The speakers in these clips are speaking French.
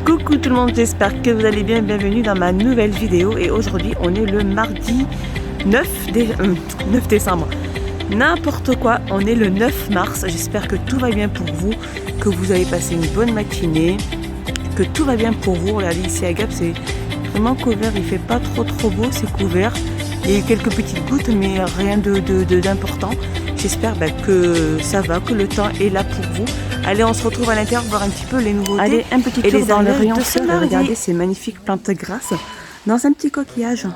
Coucou tout le monde, j'espère que vous allez bien, bienvenue dans ma nouvelle vidéo. Et aujourd'hui on est le mardi 9 décembre. N'importe quoi, on est le 9 mars. J'espère que tout va bien pour vous, que vous avez passé une bonne matinée, que tout va bien pour vous. Regardez ici à Gap, c'est vraiment couvert, il fait pas trop beau, c'est couvert. Il y a eu quelques petites gouttes mais rien d'important. J'espère que ça va, que le temps est là pour vous. Allez, on se retrouve à l'intérieur voir un petit peu les nouveautés. Allez, un petit tour dans le rayon fleurs. Regardez ces magnifiques plantes grasses dans un petit coquillage.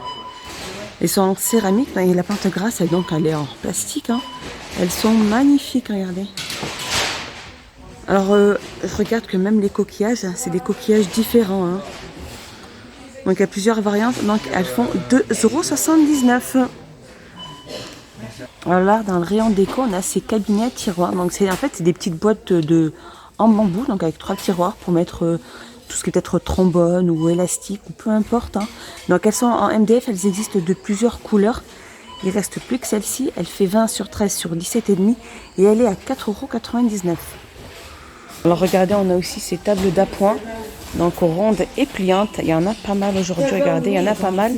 Elles sont en céramique, et la plante grasse, donc elle est en plastique. Hein. Elles sont magnifiques, regardez. Alors, je regarde que même les coquillages, c'est des coquillages différents. Hein. Donc, il y a plusieurs variantes. Donc, elles font 2,79 €. Alors là, dans le rayon déco, on a ces cabinets tiroirs. Donc, en fait, c'est des petites boîtes en bambou, donc avec 3 tiroirs pour mettre tout ce qui peut être trombone ou élastique ou peu importe. Hein. Donc, elles sont en MDF, elles existent de plusieurs couleurs. Il ne reste plus que celle-ci. Elle fait 20 sur 13 sur 17,5 et elle est à 4,99 €. Alors, regardez, on a aussi ces tables d'appoint. Donc rondes et pliantes, il y en a pas mal aujourd'hui, regardez, il y en a pas mal.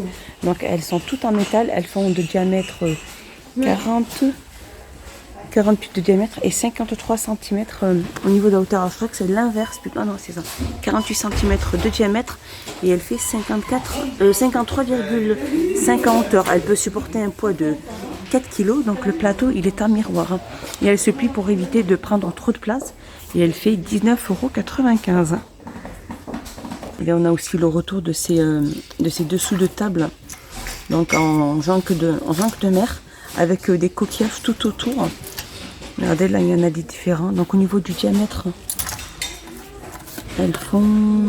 Donc elles sont toutes en métal, elles font de diamètre 48 de diamètre et 53 cm au niveau de la hauteur. Alors, je crois que c'est l'inverse, plutôt, non c'est ça, 48 cm de diamètre et elle fait 53,50 €. Elle peut supporter un poids de 4 kg, donc le plateau il est en miroir. Et elle se plie pour éviter de prendre trop de place et elle fait 19,95 €. Et on a aussi le retour de ces dessous de table, donc en jonque de mer, avec des coquillages tout autour. Regardez, là il y en a des différents. Donc au niveau du diamètre, elles font...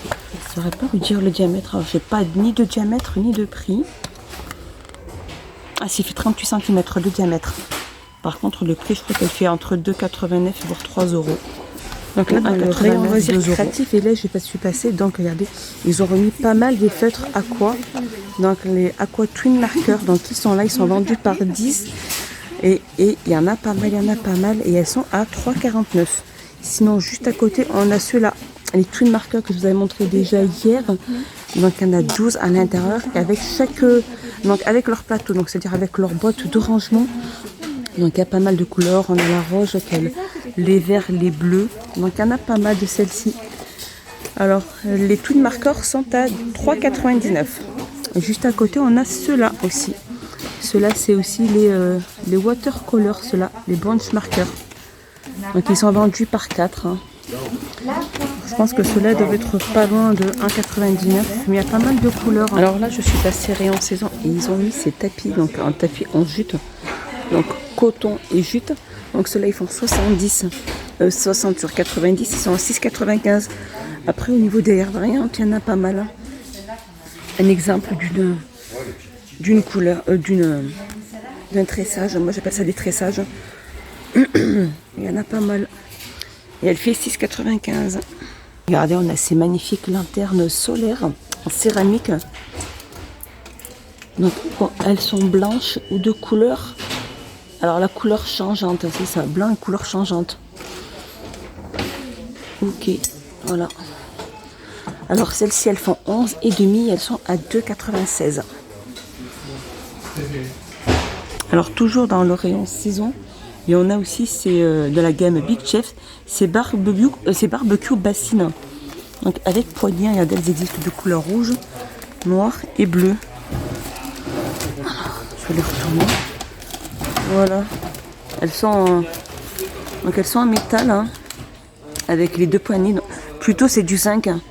Je ne saurais pas vous dire le diamètre. Alors je n'ai pas ni de diamètre ni de prix. Ah si, il fait 38 cm de diamètre. Par contre le prix, je crois qu'elle fait entre 2,89 € voire 3 €. Donc là, le rayon loisirs créatif, et là je suis passée, donc regardez, ils ont remis pas mal des feutres aqua, donc les aqua twin markers, donc ils sont là, ils sont vendus par 10 et il y en a pas mal et elles sont à 3,49 €. Sinon juste à côté on a ceux-là, les twin markers que je vous avais montré déjà hier, donc il y en a 12 à l'intérieur avec donc avec leur plateau, donc c'est-à-dire avec leur boîte de rangement. Donc il y a pas mal de couleurs, on a la rose, les verts, les bleus, donc il y en a pas mal de celles-ci. Alors les twin markers sont à 3,99 €. Juste à côté on a ceux-là aussi. Ceux-là c'est aussi les watercolors, ceux-là, les bunch markers. Donc ils sont vendus par 4. Hein. Je pense que ceux-là doivent être pas loin de 1,99 €, mais il y a pas mal de couleurs. Hein. Alors là je suis passée rayon saison et ils ont mis ces tapis, donc un tapis en jute. Donc coton et jute, donc ceux-là ils font 60 sur 90, ils sont à 6,95 €. Après au niveau des variantes, il y en a pas mal. Hein. Un exemple d'une couleur, d'un tressage, moi j'appelle ça des tressages. Il y en a pas mal. Et elle fait 6,95 €. Regardez, on a ces magnifiques lanternes solaires en céramique. Donc bon, elles sont blanches ou de couleur. Alors la couleur changeante, c'est ça, blanc et couleur changeante. Ok, voilà. Alors celles-ci, elles font 11,5 €, elles sont à 2,96 €. Alors toujours dans le rayon saison, et on a aussi de la gamme Big Chef, c'est barbecue bassine. Donc avec poignée, regardez, elles existent de couleur rouge, noir et bleu. Je vais les retourner. Voilà, elles sont en métal, hein, avec les deux poignées. Plutôt c'est du zinc, hein.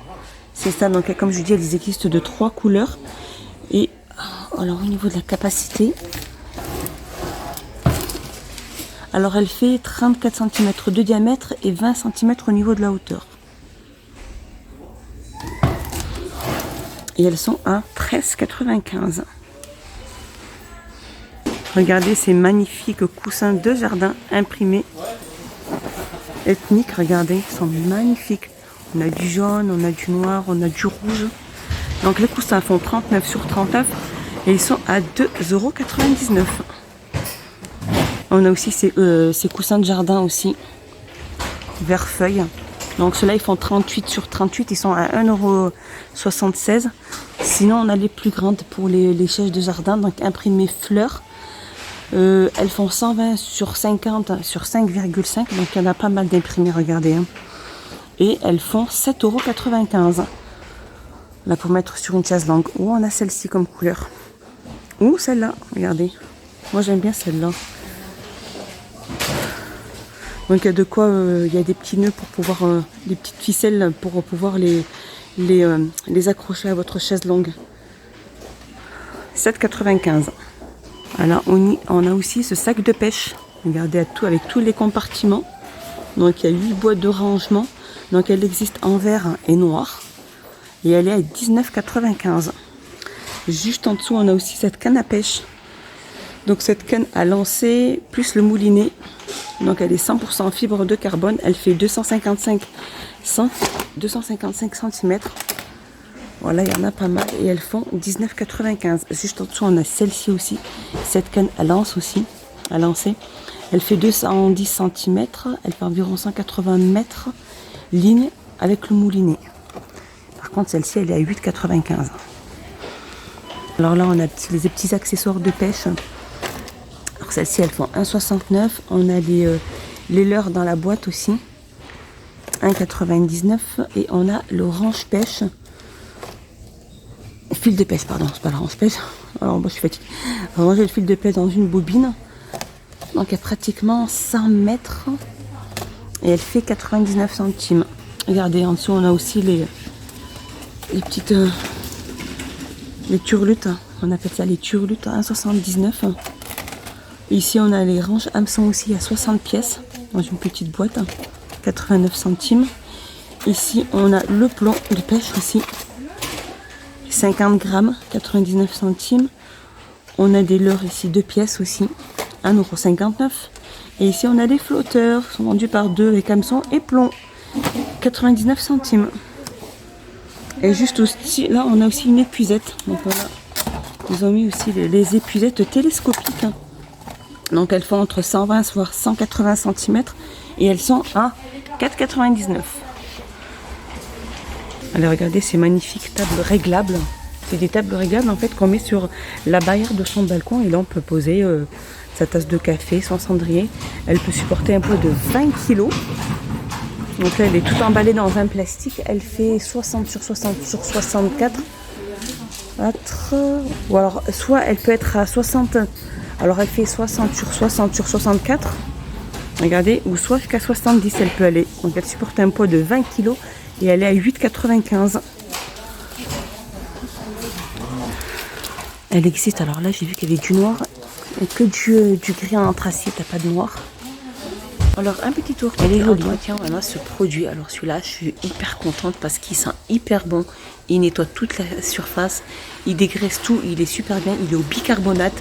C'est ça. Donc comme je dis, elles existent de 3 couleurs. Et alors au niveau de la capacité, alors elle fait 34 cm de diamètre et 20 cm au niveau de la hauteur. Et elles sont à 13,95 €. Regardez ces magnifiques coussins de jardin imprimés ethniques. Regardez, ils sont magnifiques. On a du jaune, on a du noir, on a du rouge. Donc les coussins font 39 sur 39 et ils sont à 2,99 €. On a aussi ces coussins de jardin aussi. vert feuille. Donc ceux-là ils font 38 sur 38, ils sont à 1,76 €. Sinon on a les plus grandes pour les chaises de jardin, donc imprimées fleurs. Elles font 120 sur 50 sur 5,5, donc il y en a pas mal d'imprimés, regardez. Hein. Et elles font 7,95 €. Là pour mettre sur une chaise longue. Ou on a celle-ci comme couleur. Ou celle-là, regardez. Moi j'aime bien celle-là. Donc il y a de quoi, il y a des petits nœuds pour pouvoir, des petites ficelles pour pouvoir les accrocher à votre chaise longue. 7,95 €. Alors on a aussi ce sac de pêche. Regardez avec tous les compartiments. Donc il y a 8 boîtes de rangement. Donc elle existe en vert et noir. Et elle est à 19,95 €. Juste en dessous on a aussi cette canne à pêche. Donc cette canne à lancer plus le moulinet. Donc elle est 100% fibre de carbone. Elle fait 255 cm. Voilà, il y en a pas mal. Et elles font 19,95 €. Juste en dessous, on a celle-ci aussi. Cette canne à lance aussi. À lancer. Elle fait 210 cm. Elle fait environ 180 mètres. Ligne avec le moulinet. Par contre, celle-ci, elle est à 8,95 €. Alors là, on a les petits accessoires de pêche. Alors celles-ci, elles font 1,69 €. On a les leurres dans la boîte aussi. 1,99 €. Et on a l'orange pêche. Fil de pêche, pardon. C'est pas l'orange pêche. Alors moi, je suis fatiguée. Ranger le fil de pêche dans une bobine. Donc il y a pratiquement 100 mètres. Et elle fait 99 centimes. Regardez, en dessous, on a aussi les petites... les turlutes. On appelle ça les turlutes à 1,79 €. Ici, on a les ranges hameçons aussi à 60 pièces dans une petite boîte, 89 centimes. Ici, on a le plomb de pêche aussi, 50 grammes, 99 centimes. On a des leurres ici, 2 pièces aussi, 1,59 €. Et ici, on a des flotteurs, sont vendus par 2 avec hameçon et plomb, 99 centimes. Et juste aussi, là, on a aussi une épuisette. Donc voilà, ils ont mis aussi les épuisettes télescopiques. Donc elles font entre 120 voire 180 cm et elles sont à 4,99 €. Allez, regardez ces magnifiques tables réglables. C'est des tables réglables en fait qu'on met sur la barrière de son balcon et là on peut poser sa tasse de café, son cendrier. Elle peut supporter un poids de 20 kg. Donc là elle est tout emballée dans un plastique. Elle fait 60 sur 60 sur 64. Ou alors soit elle peut être à 60. Alors elle fait 60 sur 60 sur 64, regardez, ou soit jusqu'à 70 elle peut aller. Donc elle supporte un poids de 20 kg et elle est à 8,95 €. Elle existe, alors là j'ai vu qu'il y avait du noir et que du gris en anthracite, t'as pas de noir. Alors un petit tour, elle est jolie. Tiens, on a ce produit, alors celui-là je suis hyper contente parce qu'il sent hyper bon. Il nettoie toute la surface, il dégraisse tout, il est super bien, il est au bicarbonate.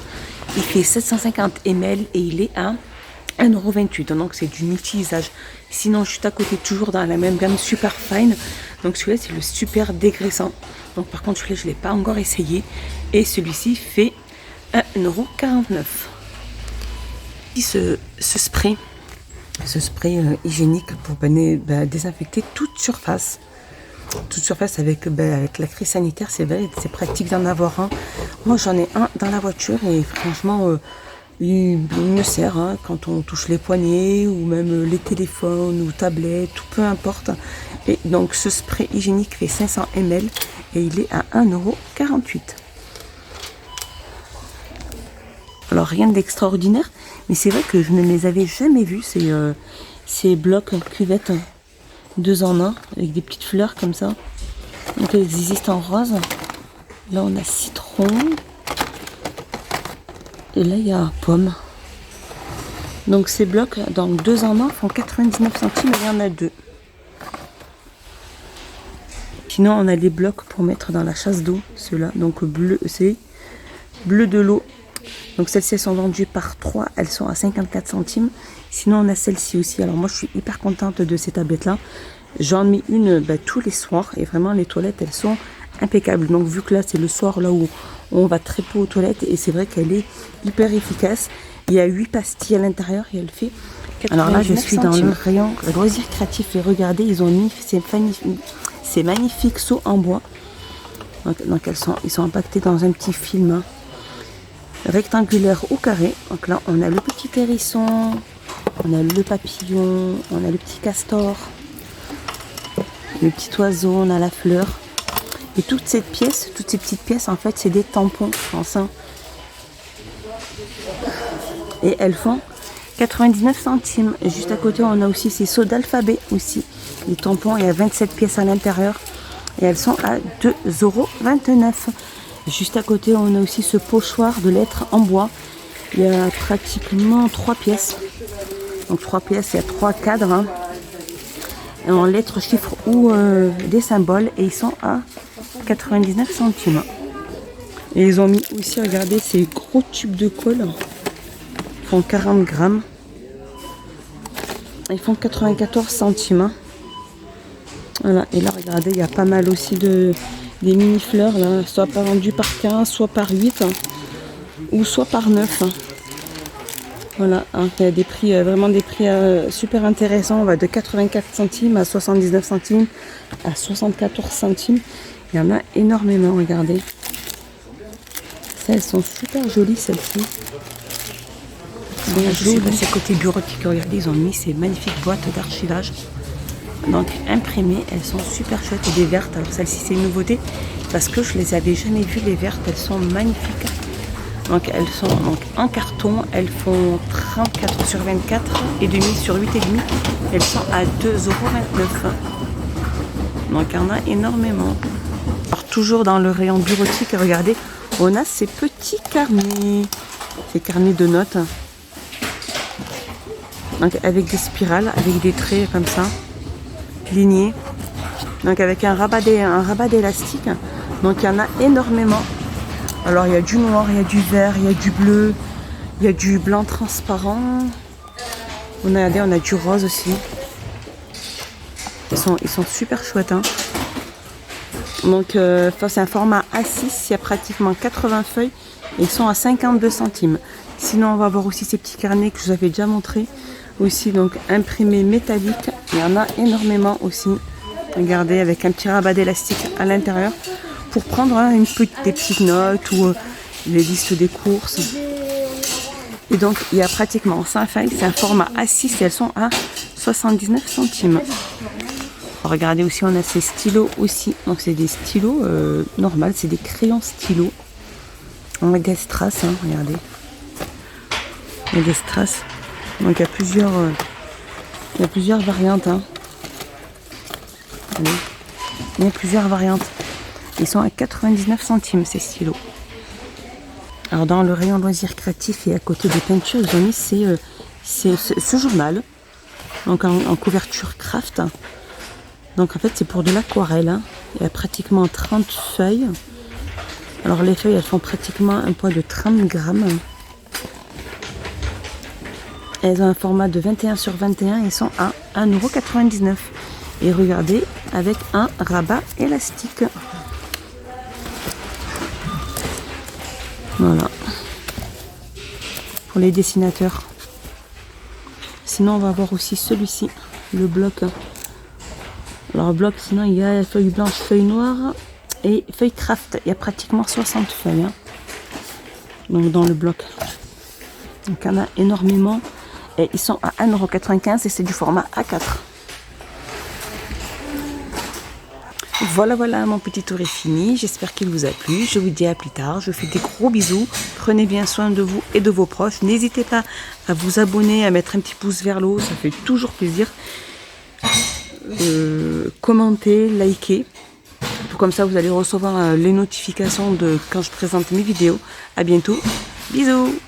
Il fait 750 ml et il est à 1,28 €. Donc c'est du multi-usage. Sinon, juste à côté, toujours dans la même gamme super fine. Donc celui-là, c'est le super dégraissant. Donc par contre, celui-là, je ne l'ai pas encore essayé. Et celui-ci fait 1,49 €. Ce spray hygiénique pour désinfecter toute surface. Toute surface avec la crise sanitaire, c'est vrai, c'est pratique d'en avoir un. Moi j'en ai un dans la voiture et franchement il me sert quand on touche les poignets ou même les téléphones ou tablettes, tout peu importe. Et donc ce spray hygiénique fait 500 ml et il est à 1,48 €. Alors rien d'extraordinaire, mais c'est vrai que je ne les avais jamais vus ces blocs cuvettes. 2 en 1 avec des petites fleurs comme ça. Donc elles existent en rose. Là on a citron. Et là il y a pomme. Donc ces blocs, donc 2 en 1 font 99 centimes et il y en a 2. Sinon on a des blocs pour mettre dans la chasse d'eau. Ceux-là, donc bleu, c'est bleu de l'eau. Donc celles-ci sont vendues par 3, elles sont à 54 centimes. Sinon on a celle-ci aussi. Alors moi je suis hyper contente de ces tablettes là. J'en mets une tous les soirs et vraiment les toilettes elles sont impeccables. Donc vu que là c'est le soir là où on va très peu aux toilettes et c'est vrai qu'elle est hyper efficace. Il y a 8 pastilles à l'intérieur et elle fait Alors là, je suis dans le rayon loisirs créatifs et regardez, ils ont mis ces magnifiques seaux en bois. Donc ils sont impactés dans un petit film rectangulaire ou carré. Donc là, on a le petit hérisson, on a le papillon, on a le petit castor, le petit oiseau, on a la fleur. Et toutes ces petites pièces, en fait, c'est des tampons, je pense. Hein. Et elles font 99 centimes. Et juste à côté, on a aussi ces seaux d'alphabet aussi. Les tampons, il y a 27 pièces à l'intérieur. Et elles sont à 2,29 €. Juste à côté, on a aussi ce pochoir de lettres en bois. Il y a pratiquement 3 pièces. Donc 3 pièces, il y a 3 cadres. Hein. Et en lettres, chiffres ou des symboles. Et ils sont à 99 centimes. Et ils ont mis aussi, regardez, ces gros tubes de colle. Ils font 40 grammes. Ils font 94 centimes. Voilà. Et là, regardez, il y a pas mal aussi des mini fleurs, là, soit par vendu par 15, soit par 8, hein, ou soit par 9. Hein. Voilà, hein, il y a des prix, vraiment des prix super intéressants. On va de 84 centimes à 79 centimes, à 74 centimes. Il y en a énormément, regardez. Ça, elles sont super jolies, celles-ci. Je suis passée côté bureautique, regardez, ils ont mis ces magnifiques boîtes d'archivage. Donc imprimées, elles sont super chouettes et des vertes. Alors celle-ci c'est une nouveauté parce que je les avais jamais vues, les vertes, elles sont magnifiques. Donc elles sont donc en carton, elles font 34 sur 24 et demi sur 8,5. Elles sont à 2,29 €. Donc il y en a énormément. Alors toujours dans le rayon bureautique, regardez, on a ces petits carnets, ces carnets de notes. Donc avec des spirales, avec des traits comme ça. Lignée, donc avec un rabat d'élastique. Donc il y en a énormément. Alors il y a du noir, il y a du vert, il y a du bleu, il y a du blanc transparent. On a du rose aussi. Ils sont super chouettes. Hein. Donc c'est un format A6, il y a pratiquement 80 feuilles et ils sont à 52 centimes. Sinon on va voir aussi ces petits carnets que je vous avais déjà montré. Aussi donc imprimé métallique, il y en a énormément aussi. Regardez, avec un petit rabat d'élastique à l'intérieur pour prendre hein, des petites notes ou les listes des courses. Et donc il y a pratiquement 5 feuilles, c'est un format A6 et elles sont à 79 centimes. Regardez aussi, on a ces stylos aussi. Donc c'est des stylos normaux, c'est des crayons stylos. Avec des strass, hein, regardez. Il y a des strass. Donc il y a plusieurs variantes. Hein. Allez. Il y a plusieurs variantes. Ils sont à 99 centimes ces stylos. Alors dans le rayon loisirs créatifs et à côté des peintures, ils ont mis ce journal. Donc en couverture craft. Donc en fait c'est pour de l'aquarelle. Hein. Il y a pratiquement 30 feuilles. Alors les feuilles elles font pratiquement un poids de 30 grammes. Elles ont un format de 21 sur 21 et sont à 1,99 €. Et regardez, avec un rabat élastique. Voilà. Pour les dessinateurs. Sinon, on va voir aussi celui-ci, le bloc. Alors, bloc, sinon, il y a feuille blanche, feuille noire et feuille craft. Il y a pratiquement 60 feuilles. Hein. Donc, dans le bloc. Donc, il y en a énormément. Et ils sont à 1,95 € et c'est du format A4. Voilà, mon petit tour est fini. J'espère qu'il vous a plu. Je vous dis à plus tard. Je vous fais des gros bisous. Prenez bien soin de vous et de vos proches. N'hésitez pas à vous abonner, à mettre un petit pouce vers le haut. Ça fait toujours plaisir. Commentez, likez. Comme ça, vous allez recevoir les notifications de quand je présente mes vidéos. À bientôt. Bisous.